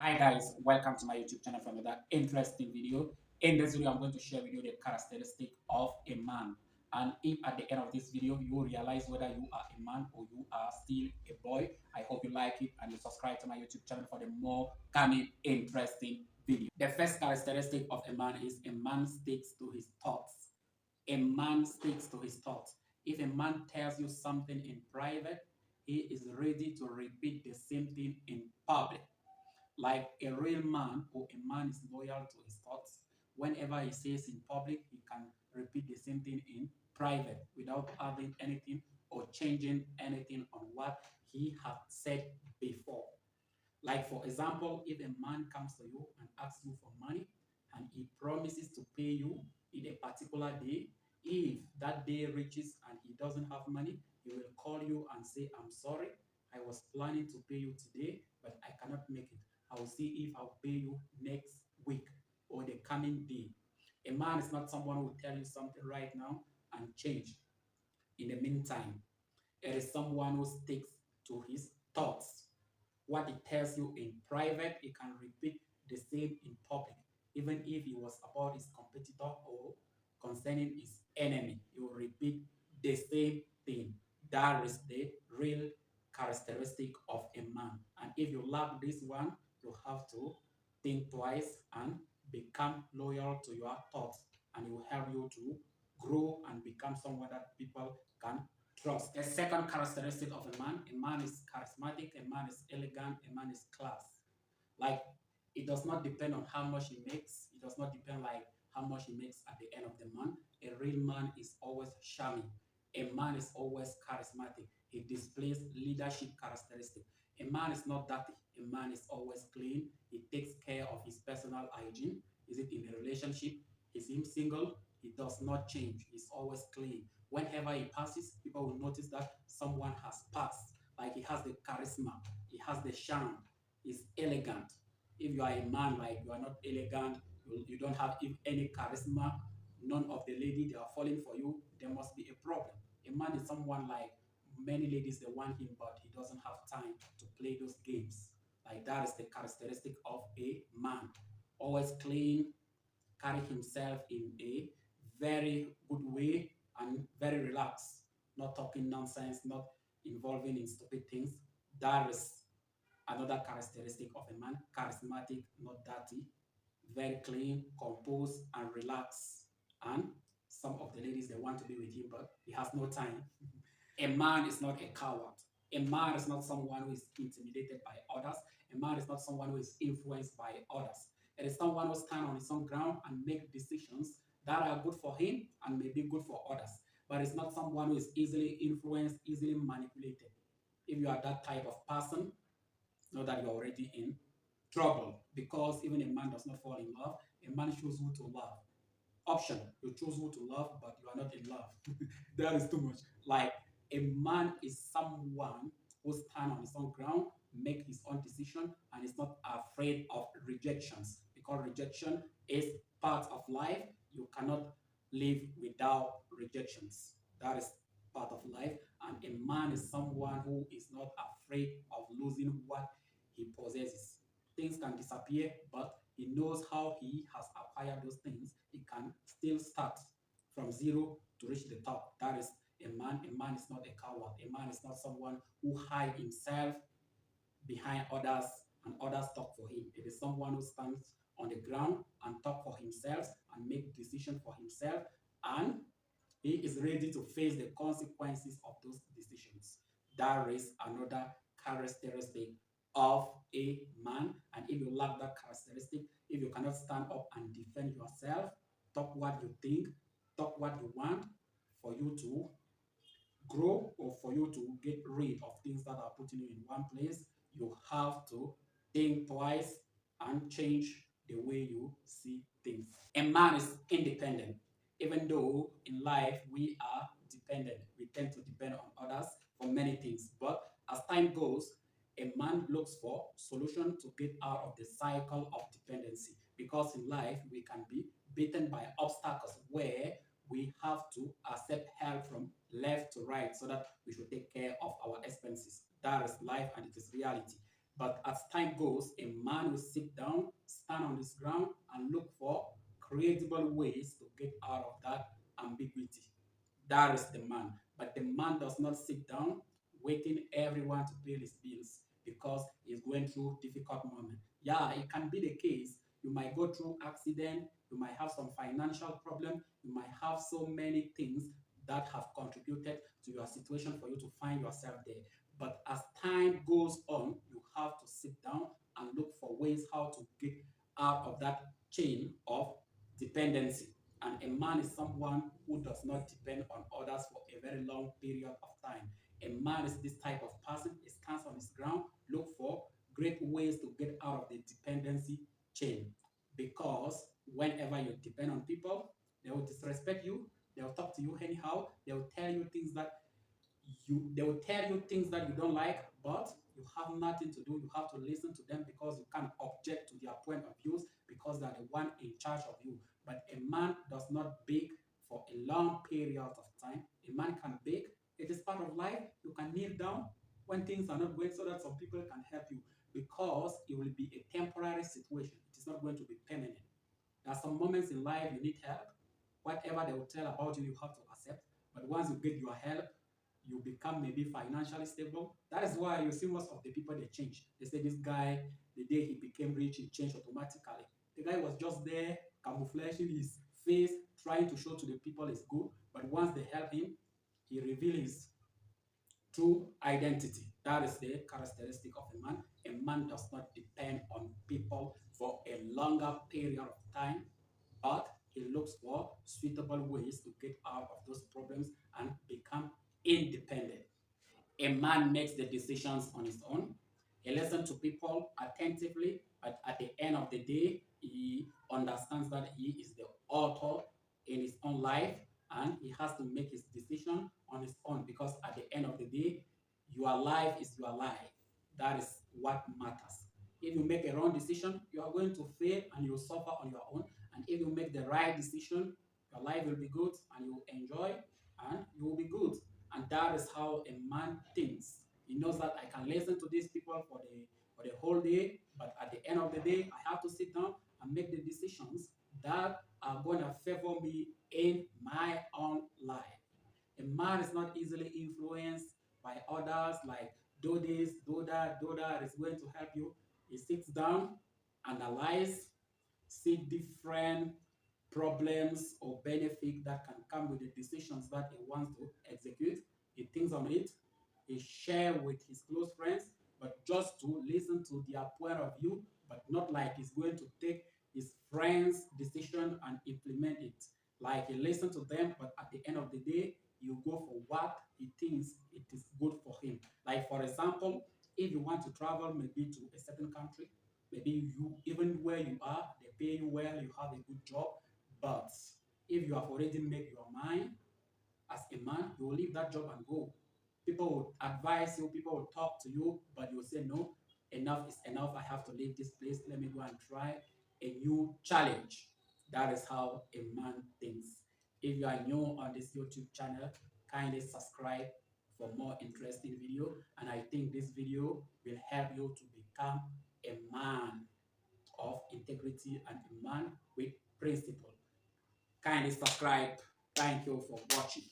Hi guys, welcome to my YouTube channel for another interesting video. In this video, I'm going to share with you the characteristic of a man. And if at the end of this video you realize whether you are a man or you are still a boy, I hope you like it and you subscribe to my YouTube channel for the more coming interesting video. The first characteristic of a man is a man sticks to his thoughts. A man sticks to his thoughts. If a man tells you something in private, he is ready to repeat the same thing in public. Like a real man or a man is loyal to his thoughts. Whenever he says in public, he can repeat the same thing in private without adding anything or changing anything on what he had said before. Like, for example, if a man comes to you and asks you for money and he promises to pay you in a particular day, if that day reaches and he doesn't have money, he will call you and say, I'm sorry, I was planning to pay you today, but I cannot make it. I will see if I'll pay you next week or the coming day. A man is not someone who will tell you something right now and change in the meantime. It is someone who sticks to his thoughts. What he tells you in private, he can repeat the same in public. Even if it was about his competitor or concerning his enemy, he will repeat the same thing. That is the real characteristic of a man. And if you lack this one, you have to think twice and become loyal to your thoughts, and it will help you to grow and become someone that people can trust. The second characteristic of a man is charismatic, a man is elegant, a man is class. Like, it does not depend on how much he makes. It does not depend like how much he makes at the end of the month. A real man is always charming. A man is always charismatic. He displays leadership characteristic. A man is not dirty. A man is always clean. He takes care of his personal hygiene. Is it in a relationship? Is him single? He does not change. He's always clean. Whenever he passes, people will notice that someone has passed. Like, he has the charisma, he has the charm, he's elegant. If you are a man, like, you are not elegant, you don't have any charisma, none of the lady they are falling for you, there must be a problem. A man is someone like many ladies they want him, but he doesn't have time to play those games. Like, that is the characteristic of a man. Always clean, carry himself in a very good way and very relaxed, not talking nonsense, not involving in stupid things. That is another characteristic of a man: charismatic, not dirty, very clean, composed, and relaxed. And some of the ladies they want to be with him, but he has no time. A man is not a coward. A man is not someone who is intimidated by others. A man is not someone who is influenced by others. It is someone who stands on his own ground and make decisions that are good for him and may be good for others. But it's not someone who is easily influenced, easily manipulated. If you are that type of person, know that you're already in trouble, because even a man does not fall in love. A man chooses who to love. Option: you choose who to love, but you are not in love. That is too much. Like, a man is someone who stands on his own ground, make his own decision, and is not afraid of rejections, because rejection is part of life. You cannot live without rejections. That is part of life. And a man is someone who is not afraid of losing what he possesses. Things can disappear, but he knows how he has acquired those things. He can still start from zero to reach the top. That is a man. A man is not a coward. A man is not someone who hides himself behind others and others talk for him. It is someone who stands on the ground and talk for himself and make decisions for himself, and he is ready to face the consequences of those decisions. That is another characteristic of a man. And if you lack that characteristic, if you cannot stand up and defend yourself, talk what you think, talk what you want, for you to grow or for you to get rid of things that are putting you in one place, you have to think twice and change the way you see things. A man is independent. Even though in life we are dependent, we tend to depend on others for many things. But as time goes, a man looks for solution to get out of the cycle of dependency. Because in life we can be beaten by obstacles where we have to accept help from left to right so that we should take care of our expenses. That is life and it is reality. But as time goes, a man will sit down, stand on his ground, and look for creatable ways to get out of that ambiguity. That is the man. But the man does not sit down waiting everyone to pay his bills because he's going through difficult moment. Yeah, it can be the case. You might go through accident, you might have some financial problem, you might have so many things that have contributed to your situation for you to find yourself there. But as time goes on, you have to sit down and look for ways how to get out of that chain of dependency. And a man is someone who does not depend on others for a very long period of time. A man is this type of person. He stands on his ground, look for great ways to get out of the dependency chain. Because whenever you depend on people, they will disrespect you, they'll talk to you anyhow, they will tell you things that you don't like, but you have nothing to do. You have to listen to them because you can't object to their point of views because they're the one in charge of you. But a man does not beg for a long period of time. A man can beg. It is part of life. You can kneel down when things are not going so that some people can help you because it will be a temporary situation. It is not going to be permanent. There are some moments in life you need help. Whatever they will tell about you, you have to accept. But once you get your help, you become maybe financially stable. That is why you see most of the people they change. They say this guy, the day he became rich, he changed automatically. The guy was just there, camouflaging his face, trying to show to the people he's good. But once they help him, he reveals his true identity. That is the characteristic of a man. A man does not depend on people for a longer period of time, but he looks for suitable ways to get out of those problems and become independent. A man makes the decisions on his own. He listens to people attentively, but at the end of the day, he understands that he is the author in his own life and he has to make his decision on his own because at the end of the day, your life is your life. That is what matters. If you make a wrong decision, you are going to fail and you will suffer on your own. And if you make the right decision, your life will be good and you will enjoy and you will be good. And that is how a man thinks. He knows that I can listen to these people for the whole day, but at the end of the day, I have to sit down and make the decisions that are going to favor me in my own life. A man is not easily influenced by others like do this, do that, do that is going to help you. He sits down, analyze, see different problems or benefit that can come with the decisions that he wants to execute. He thinks on it. He share with his close friends, but just to listen to their point of view, but not like he's going to take his friend's decision and implement it. Like he listen to them, but at the end of the day, you go for what he thinks it is good for him. Like for example, if you want to travel maybe to a certain country, maybe you even where you are, they pay you well, you have a good job. But if you have already made your mind as a man, you will leave that job and go. People will advise you, people will talk to you, but you will say, no, enough is enough. I have to leave this place. Let me go and try a new challenge. That is how a man thinks. If you are new on this YouTube channel, kindly subscribe for more interesting video. And I think this video will help you to become a man of integrity and a man with principle. Kindly subscribe. Thank you for watching.